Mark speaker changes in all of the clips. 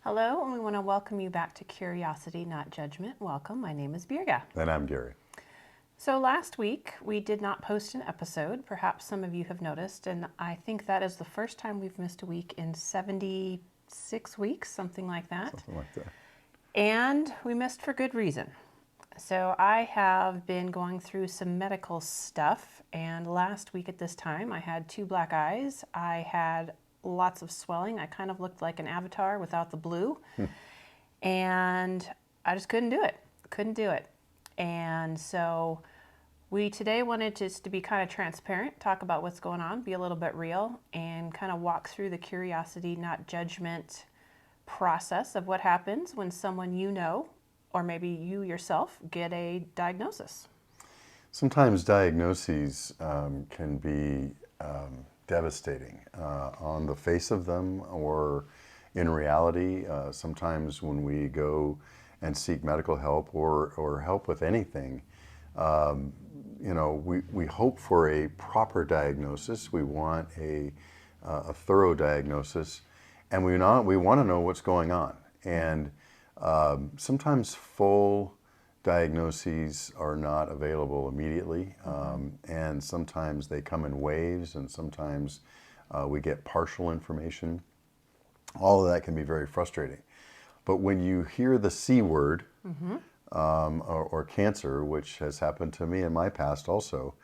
Speaker 1: Hello, and we want to welcome you back to Curiosity, Not Judgment. Welcome. My name is Birga.
Speaker 2: And I'm Gary.
Speaker 1: So last week we did not post an episode. Perhaps some of you have noticed, and I think that is the first time we've missed a week in 76 weeks, something like that.
Speaker 2: Something like that.
Speaker 1: And we missed for good reason. So I have been going through some medical stuff, and last week at this time I had 2 black eyes. I had lots of swelling. I kind of looked like an avatar without the blue. And I just couldn't do it. And so we today wanted just to be kind of transparent, talk about what's going on, be a little bit real, and kind of walk through the curiosity, not judgment process of what happens when someone you know, or maybe you yourself, get a diagnosis.
Speaker 2: Sometimes diagnoses can be devastating on the face of them or in reality. Sometimes when we go and seek medical help or help with anything, we hope for a proper diagnosis. We want a thorough diagnosis, and we want to know what's going on. And sometimes full diagnoses are not available immediately, and sometimes they come in waves, and sometimes we get partial information. All of that can be very frustrating. But when you hear the C word, or cancer, which has happened to me in my past also,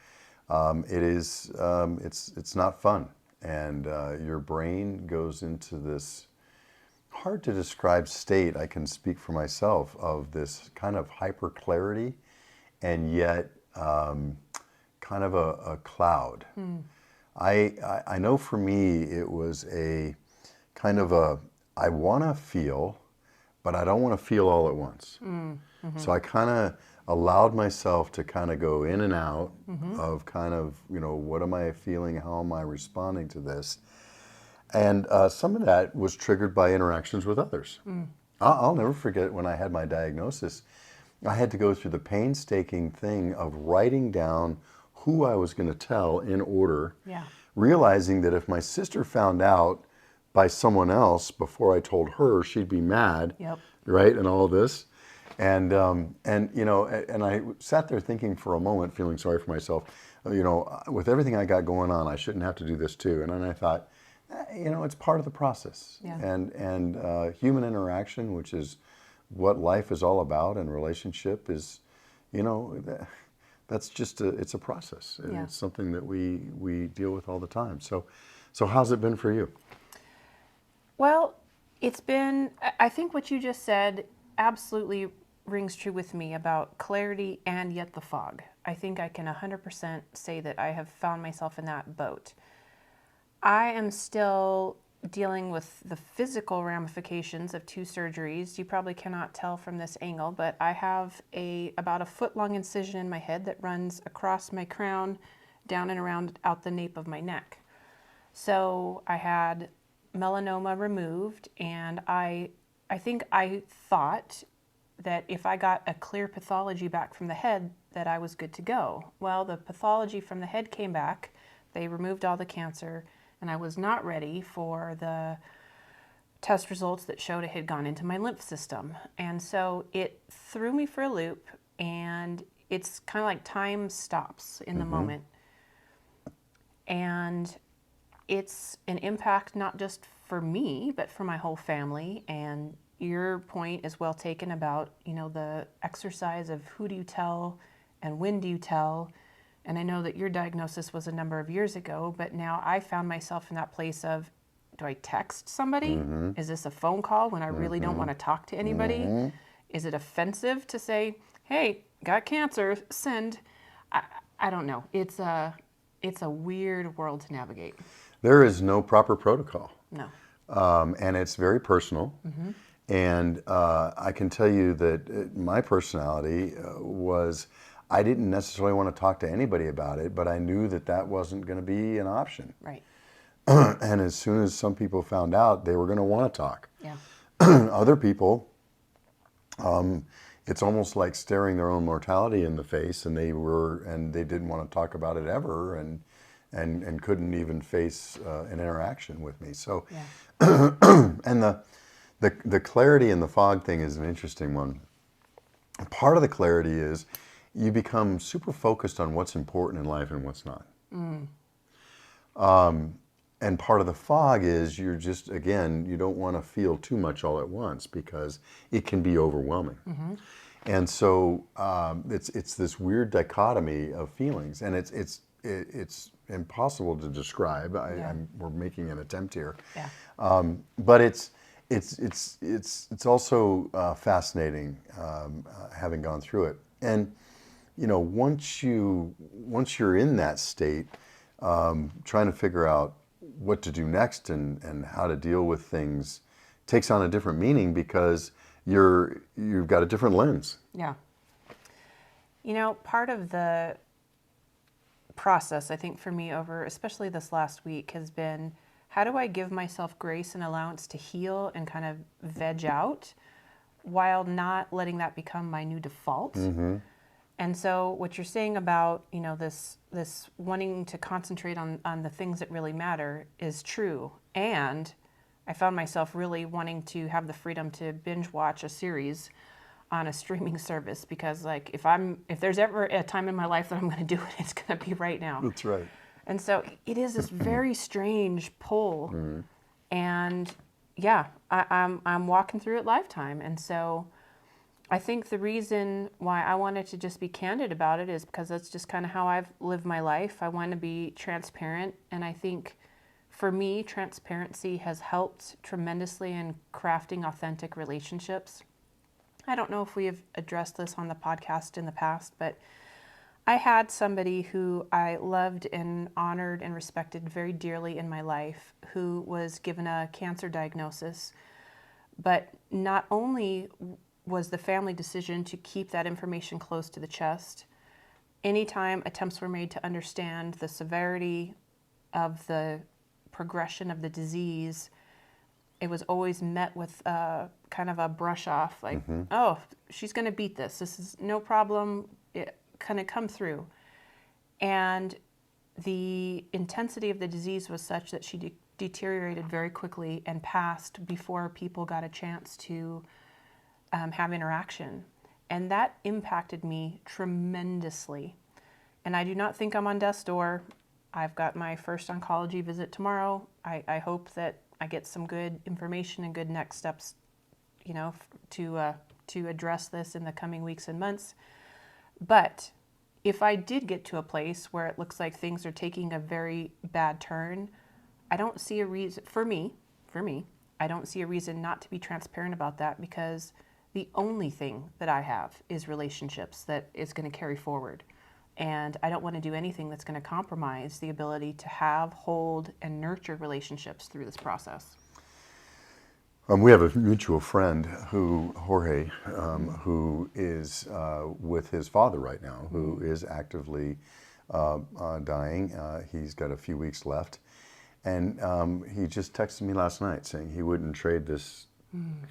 Speaker 2: it's not fun, and your brain goes into this hard to describe state. I can speak for myself, of this kind of hyper clarity and yet kind of a cloud. I know for me it was a kind of I want to feel, but I don't want to feel all at once. So I kind of allowed myself to kind of go in and out of kind of, what am I feeling? How am I responding to this? And some of that was triggered by interactions with others. I'll never forget when I had my diagnosis, I had to go through the painstaking thing of writing down who I was going to tell in order, realizing that if my sister found out by someone else before I told her, she'd be mad, right, and all this. And I sat there thinking for a moment, feeling sorry for myself, with everything I got going on, I shouldn't have to do this too. And then I thought, it's part of the process. And human interaction, which is what life is all about, and relationship is, that's just it's a process. And it's something that we deal with all the time. So how's it been for you?
Speaker 1: Well, it's been, I think what you just said absolutely rings true with me about clarity and yet the fog. I think I can 100% say that I have found myself in that boat. I am still dealing with the physical ramifications of 2 surgeries. You probably cannot tell from this angle, but I have about a foot-long incision in my head that runs across my crown, down and around out the nape of my neck. So I had melanoma removed, and I think I thought that if I got a clear pathology back from the head, that I was good to go. Well, the pathology from the head came back. They removed all the cancer, and I was not ready for the test results that showed it had gone into my lymph system. And so it threw me for a loop, and it's kind of like time stops in the moment. And it's an impact not just for me, but for my whole family. And your point is well taken about, the exercise of who do you tell and when do you tell. And I know that your diagnosis was a number of years ago, but now I found myself in that place of, do I text somebody? Is this a phone call when I really don't want to talk to anybody? Is it offensive to say, hey, got cancer, send? I don't know. It's a weird world to navigate.
Speaker 2: There is no proper protocol.
Speaker 1: No.
Speaker 2: And it's very personal. And I can tell you that my personality was, I didn't necessarily want to talk to anybody about it, but I knew that wasn't going to be an option.
Speaker 1: Right.
Speaker 2: And as soon as some people found out, they were going to want to talk. Other people, it's almost like staring their own mortality in the face, and they didn't want to talk about it ever, and couldn't even face an interaction with me. So, and The clarity and the fog thing is an interesting one. Part of the clarity is you become super focused on what's important in life and what's not. And part of the fog is you're just, again, you don't want to feel too much all at once because it can be overwhelming. And so it's this weird dichotomy of feelings, and it's impossible to describe. We're making an attempt here, but it's also fascinating having gone through it. And once you're in that state, trying to figure out what to do next and how to deal with things takes on a different meaning because you've got a different lens.
Speaker 1: Yeah. Part of the process, I think, for me over especially this last week has been, how do I give myself grace and allowance to heal and kind of veg out while not letting that become my new default? And so what you're saying about, this wanting to concentrate on the things that really matter is true. And I found myself really wanting to have the freedom to binge watch a series on a streaming service because, like, if there's ever a time in my life that I'm going to do it, it's going to be right now.
Speaker 2: That's right.
Speaker 1: And so it is this very strange pull. And yeah, I'm walking through it lifetime. And so I think the reason why I wanted to just be candid about it is because that's just kind of how I've lived my life. I want to be transparent. And I think for me, transparency has helped tremendously in crafting authentic relationships. I don't know if we have addressed this on the podcast in the past, but I had somebody who I loved and honored and respected very dearly in my life who was given a cancer diagnosis. But not only was the family decision to keep that information close to the chest, anytime attempts were made to understand the severity of the progression of the disease, it was always met with kind of a brush off, like, oh, she's going to beat this. This is no problem. It kind of come through. And the intensity of the disease was such that she deteriorated very quickly and passed before people got a chance to have interaction. And that impacted me tremendously. And I do not think I'm on death's door. I've got my first oncology visit tomorrow. I hope that I get some good information and good next steps, to address this in the coming weeks and months. But if I did get to a place where it looks like things are taking a very bad turn, I don't see a reason, for me, I don't see a reason not to be transparent about that, because the only thing that I have is relationships that is going to carry forward. And I don't want to do anything that's going to compromise the ability to have, hold, and nurture relationships through this process.
Speaker 2: We have a mutual friend, Jorge, who is with his father right now, who is actively dying. He's got a few weeks left. And he just texted me last night saying he wouldn't trade this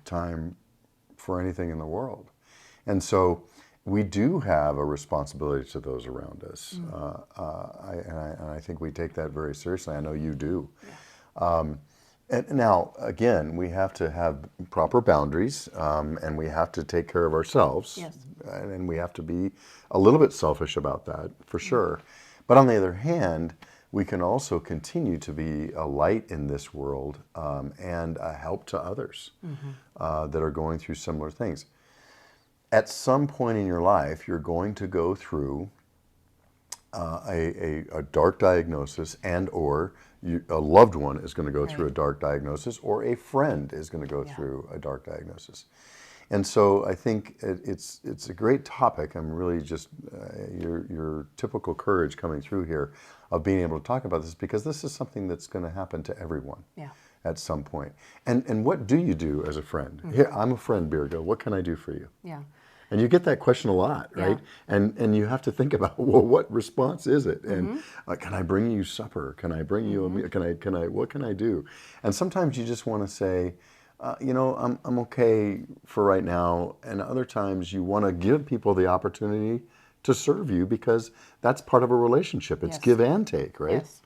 Speaker 2: time for anything in the world. And so we do have a responsibility to those around us. And I think we take that very seriously. I know you do. Yeah. And now, again, we have to have proper boundaries, and we have to take care of ourselves.
Speaker 1: Yes.
Speaker 2: And we have to be a little bit selfish about that, for sure. But on the other hand, we can also continue to be a light in this world and a help to others that are going through similar things. At some point in your life, you're going to go through a dark diagnosis, and or a loved one is going to go through a dark diagnosis, or a friend is going to go through a dark diagnosis. And so I think it's a great topic. I'm really just your typical courage coming through here of being able to talk about this, because this is something that's going to happen to everyone at some point. And what do you do as a friend? Here, I'm a friend, Birga. What can I do for you?
Speaker 1: Yeah.
Speaker 2: And you get that question a lot, right?
Speaker 1: Yeah.
Speaker 2: And you have to think about, well, what response is it? And can I bring you supper? Can I bring you a meal? What can I do? And sometimes you just want to say, I'm okay for right now. And other times you want to give people the opportunity to serve you, because that's part of a relationship. It's give and take, right?
Speaker 1: Yes.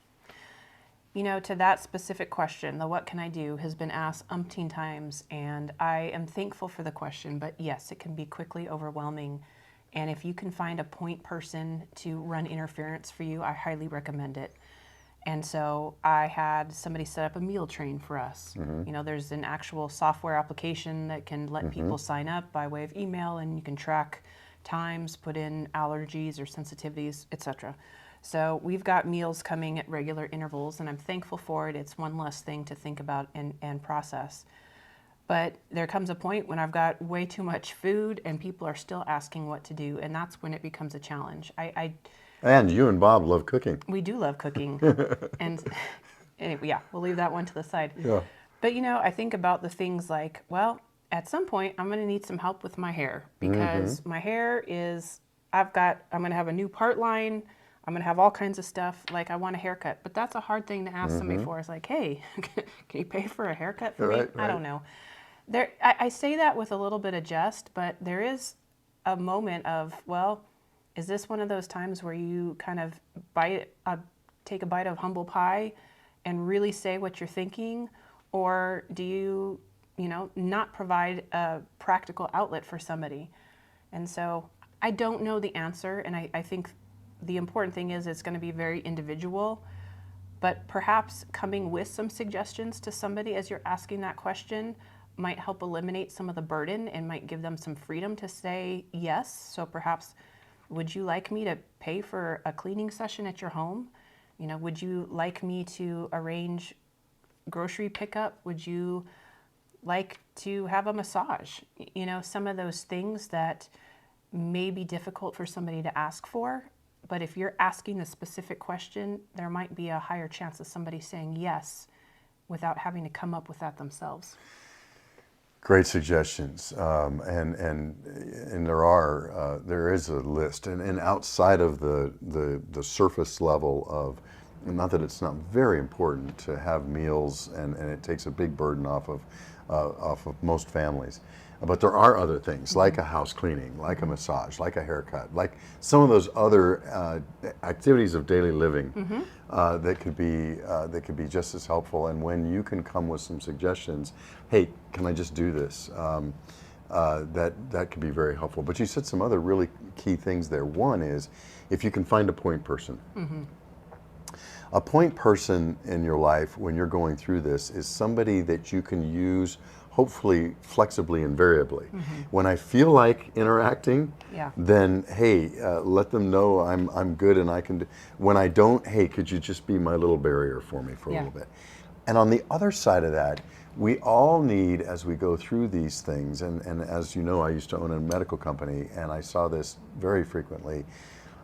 Speaker 1: You know, to that specific question, the what can I do has been asked umpteen times, and I am thankful for the question, but yes, it can be quickly overwhelming. And if you can find a point person to run interference for you, I highly recommend it. And so I had somebody set up a meal train for us. You know, there's an actual software application that can let people sign up by way of email, and you can track times, put in allergies or sensitivities, etc. So we've got meals coming at regular intervals, and I'm thankful for it. It's one less thing to think about and process. But there comes a point when I've got way too much food and people are still asking what to do, and that's when it becomes a challenge.
Speaker 2: And you and Bob love cooking.
Speaker 1: We do love cooking. And anyway, yeah, we'll leave that one to the side.
Speaker 2: Yeah.
Speaker 1: But you know, I think about the things like, well, at some point I'm going to need some help with my hair because my hair is, I'm going to have a new part line. I'm going to have all kinds of stuff. Like I want a haircut, but that's a hard thing to ask somebody for. It's like, hey, can you pay for a haircut for me?
Speaker 2: Right.
Speaker 1: I don't know. I say that with a little bit of jest, but there is a moment of, well, is this one of those times where you kind of take a bite of humble pie and really say what you're thinking? Or do you, not provide a practical outlet for somebody? And so I don't know the answer. And I think the important thing is it's going to be very individual, but perhaps coming with some suggestions to somebody as you're asking that question might help eliminate some of the burden and might give them some freedom to say yes. So perhaps, would you like me to pay for a cleaning session at your home? Would you like me to arrange grocery pickup? Would you like to have a massage? Some of those things that may be difficult for somebody to ask for, but if you're asking a specific question, there might be a higher chance of somebody saying yes without having to come up with that themselves.
Speaker 2: Great suggestions, and there is a list, and outside of the surface level of, not that it's not very important to have meals, and it takes a big burden off of most families, but there are other things like a house cleaning, like a massage, like a haircut, like some of those other activities of daily living that could be just as helpful. And when you can come with some suggestions, hey, can I just do this? That could be very helpful. But you said some other really key things there. One is if you can find a point person. A point person in your life when you're going through this is somebody that you can use, hopefully flexibly and variably. When I feel like interacting, then hey, let them know I'm good and I can do. When I don't, hey, could you just be my little barrier for me for a little bit? And on the other side of that, we all need, as we go through these things, and as you know, I used to own a medical company and I saw this very frequently,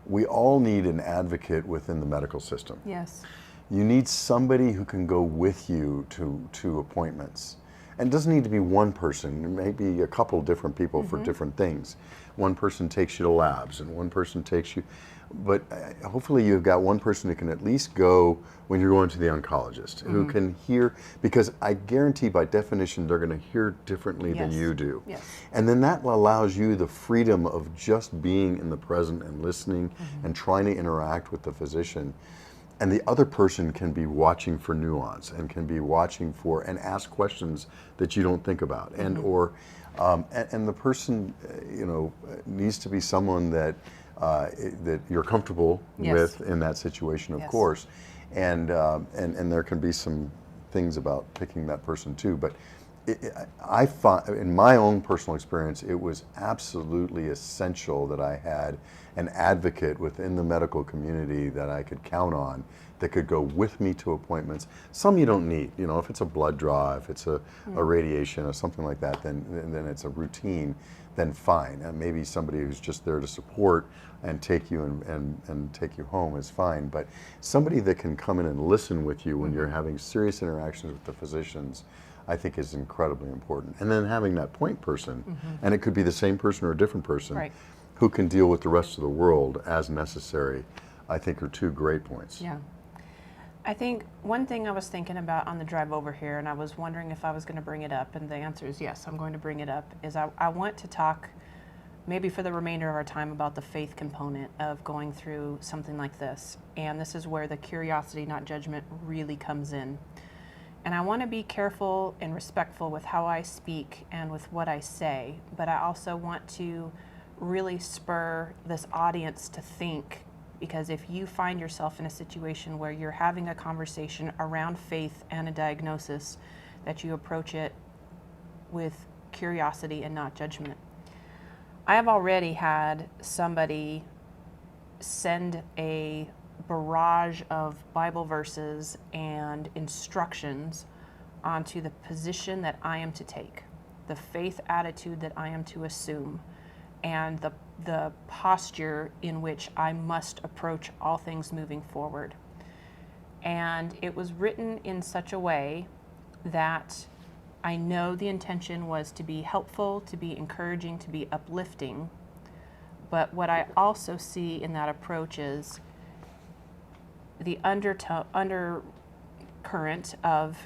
Speaker 2: we all need an advocate within the medical system.
Speaker 1: Yes.
Speaker 2: You need somebody who can go with you to appointments. And it doesn't need to be one person, it may be a couple different people for different things. One person takes you to labs and one person takes you, but hopefully you've got one person who can at least go when you're going to the oncologist, who can hear, because I guarantee by definition they're going to hear differently than you do.
Speaker 1: Yes.
Speaker 2: And then that allows you the freedom of just being in the present and listening and trying to interact with the physician. And the other person can be watching for nuance and can be watching for and ask questions that you don't think about. And or and the person needs to be someone that that you're comfortable with in that situation, of course. And there can be some things about picking that person too. But I find, in my own personal experience, it was absolutely essential that I had an advocate within the medical community that I could count on, that could go with me to appointments. Some you don't need, if it's a blood draw, if it's a radiation or something like that, then it's a routine, then fine. And maybe somebody who's just there to support and take you and take you home is fine. But somebody that can come in and listen with you when you're having serious interactions with the physicians, I think is incredibly important. And then having that point person, and it could be the same person or a different person, who can deal with the rest of the world as necessary, I think are two great points.
Speaker 1: Yeah. I think one thing I was thinking about on the drive over here, and I was wondering if I was going to bring it up, and the answer is yes, I'm going to bring it up, is I want to talk maybe for the remainder of our time, about the faith component of going through something like this. And this is where the curiosity, not judgment, really comes in. And I want to be careful and respectful with how I speak and with what I say, but I also want to really spur this audience to think, because if you find yourself in a situation where you're having a conversation around faith and a diagnosis, that you approach it with curiosity and not judgment. I have already had somebody send a barrage of Bible verses and instructions onto the position that I am to take, the faith attitude that I am to assume, and the posture in which I must approach all things moving forward. And it was written in such a way that I know the intention was to be helpful, to be encouraging, to be uplifting. But what I also see in that approach is the undercurrent of,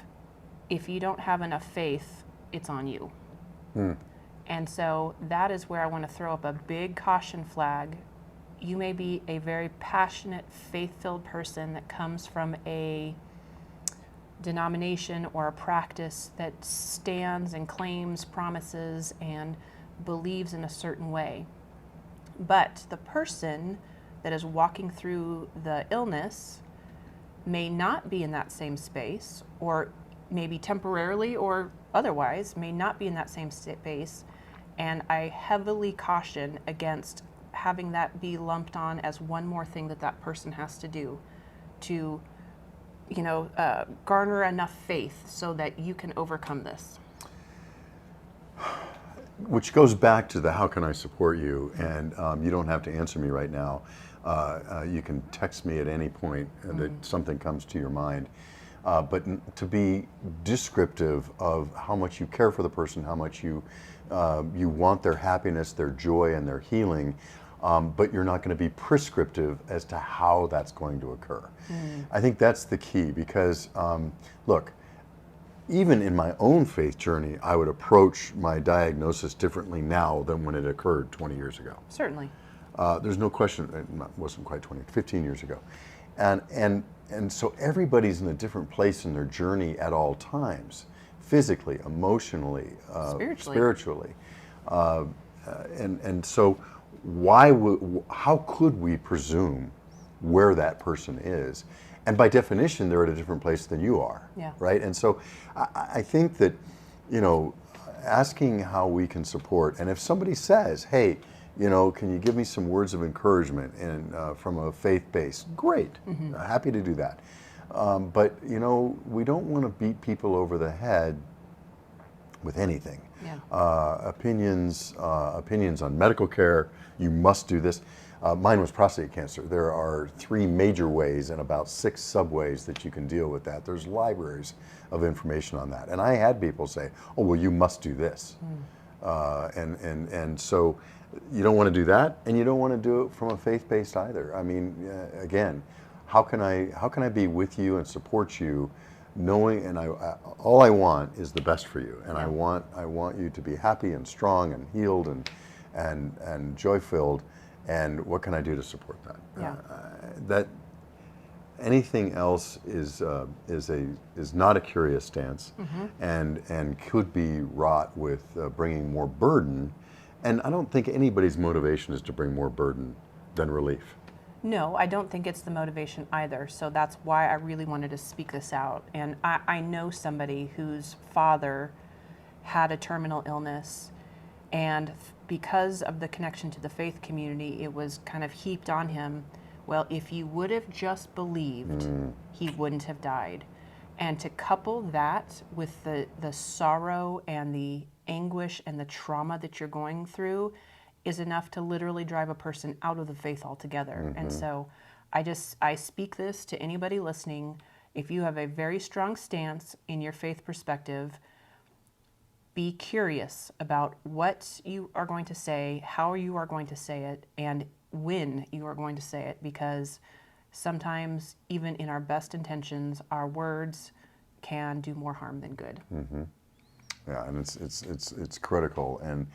Speaker 1: if you don't have enough faith, it's on you. And so that is where I want to throw up a big caution flag. You may be a very passionate, faith-filled person that comes from a denomination or a practice that stands and claims promises and believes in a certain way. But the person that is walking through the illness may not be in that same space, or maybe temporarily or otherwise may not be in that same space. And I heavily caution against having that be lumped on as one more thing that that person has to do to, garner enough faith so that you can overcome this.
Speaker 2: Which goes back to the how can I support you? And you don't have to answer me right now. You can text me at any point that something comes to your mind. But to be descriptive of how much you care for the person, how much you want their happiness, their joy, and their healing, but you're not going to be prescriptive as to how that's going to occur. I think that's the key, because look, even in my own faith journey, I would approach my diagnosis differently now than when it occurred 20 years ago.
Speaker 1: Certainly.
Speaker 2: There's no question, it wasn't quite 20, 15 years ago. And so everybody's in a different place in their journey at all times, physically, emotionally, spiritually. And so how could we presume where that person is? And by definition, they're at a different place than you are, right? And so I think that, asking how we can support, and if somebody says, hey, can you give me some words of encouragement from a faith base? Great, happy to do that. But, we don't want to beat people over the head with anything. Opinions on medical care, you must do this. Mine was prostate cancer. There are 3 major ways and about 6 subways that you can deal with that. There's libraries of information on that. And I had people say, oh, well, you must do this. And so you don't want to do that, and you don't want to do it from a faith-based either. I mean, again, how can I be with you and support you, knowing, and all I want is the best for you, and I want you to be happy and strong and healed and joy-filled. And what can I do to support that? That anything else is not a curious stance, and could be wrought with bringing more burden. And I don't think anybody's motivation is to bring more burden than relief.
Speaker 1: No, I don't think it's the motivation either. So that's why I really wanted to speak this out. And I know somebody whose father had a terminal illness, and because of the connection to the faith community, it was kind of heaped on him. Well, if you would have just believed, he wouldn't have died. And to couple that with the sorrow and the anguish and the trauma that you're going through is enough to literally drive a person out of the faith altogether. And so I speak this to anybody listening. If you have a very strong stance in your faith perspective, be curious about what you are going to say, how you are going to say it, and when you are going to say it, because sometimes even in our best intentions, our words can do more harm than good.
Speaker 2: Yeah, and it's critical. And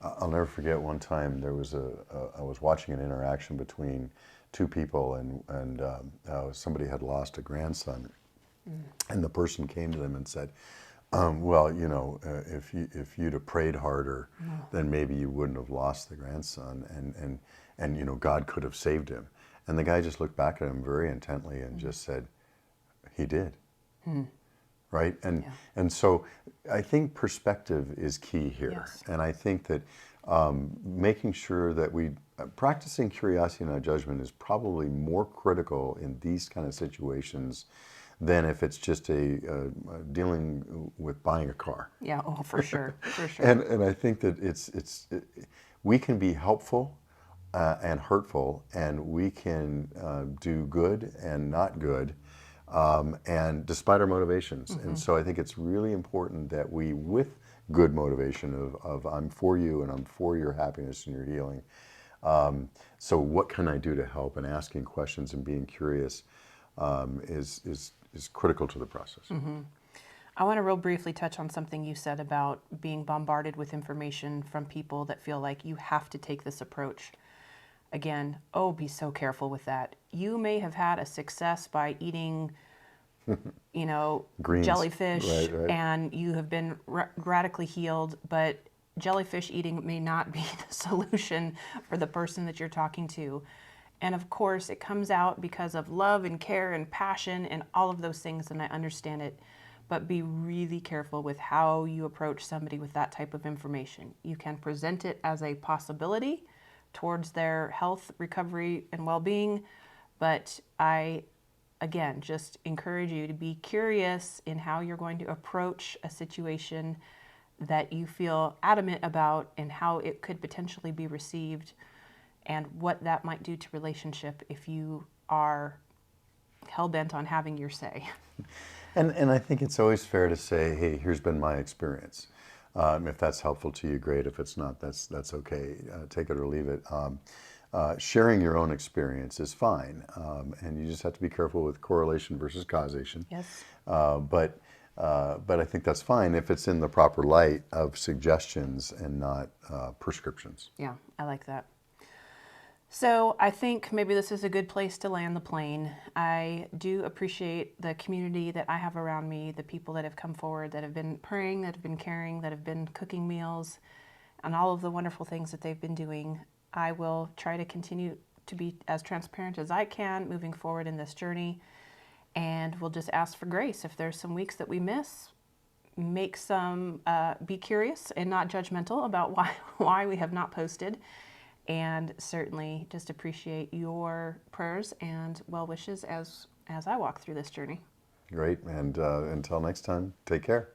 Speaker 2: I'll never forget one time there was I was watching an interaction between two people, and somebody had lost a grandson, and the person came to them and said, well, you know, if you'd have prayed harder, then maybe you wouldn't have lost the grandson, and you know, God could have saved him. And the guy just looked back at him very intently and just said, he did. Right?
Speaker 1: Yeah.
Speaker 2: And so I think perspective is key here.
Speaker 1: Yes.
Speaker 2: And I think that making sure that practicing curiosity and not judgment is probably more critical in these kind of situations than if it's just dealing with buying a car.
Speaker 1: Yeah, oh, for sure, for sure.
Speaker 2: And I think that we can be helpful and hurtful, and we can do good and not good, and despite our motivations. And so I think it's really important that we, with good motivation of I'm for you and I'm for your happiness and your healing. So what can I do to help? And asking questions and being curious is critical to the process.
Speaker 1: I want to real briefly touch on something you said about being bombarded with information from people that feel like you have to take this approach. Again, oh, be so careful with that. You may have had a success by eating, you know,
Speaker 2: Greens.
Speaker 1: jellyfish,
Speaker 2: Right.
Speaker 1: and you have been radically healed, but jellyfish eating may not be the solution for the person that you're talking to. And of course, it comes out because of love and care and passion and all of those things, and I understand it. But be really careful with how you approach somebody with that type of information. You can present it as a possibility towards their health, recovery, and well-being, but I, again, just encourage you to be curious in how you're going to approach a situation that you feel adamant about and how it could potentially be received and what that might do to relationship if you are hell-bent on having your say.
Speaker 2: And I think it's always fair to say, hey, here's been my experience. If that's helpful to you, great. If it's not, that's okay. Take it or leave it. Sharing your own experience is fine, and you just have to be careful with correlation versus causation.
Speaker 1: Yes.
Speaker 2: But I think that's fine if it's in the proper light of suggestions and not prescriptions.
Speaker 1: Yeah, I like that. So I think maybe this is a good place to land the plane. I do appreciate the community that I have around me, the people that have come forward, that have been praying, that have been caring, that have been cooking meals, and all of the wonderful things that they've been doing. I will try to continue to be as transparent as I can moving forward in this journey, and we'll just ask for grace. If there's some weeks that we miss, be curious and not judgmental about why we have not posted. And certainly just appreciate your prayers and well wishes as I walk through this journey.
Speaker 2: Great, and until next time, take care.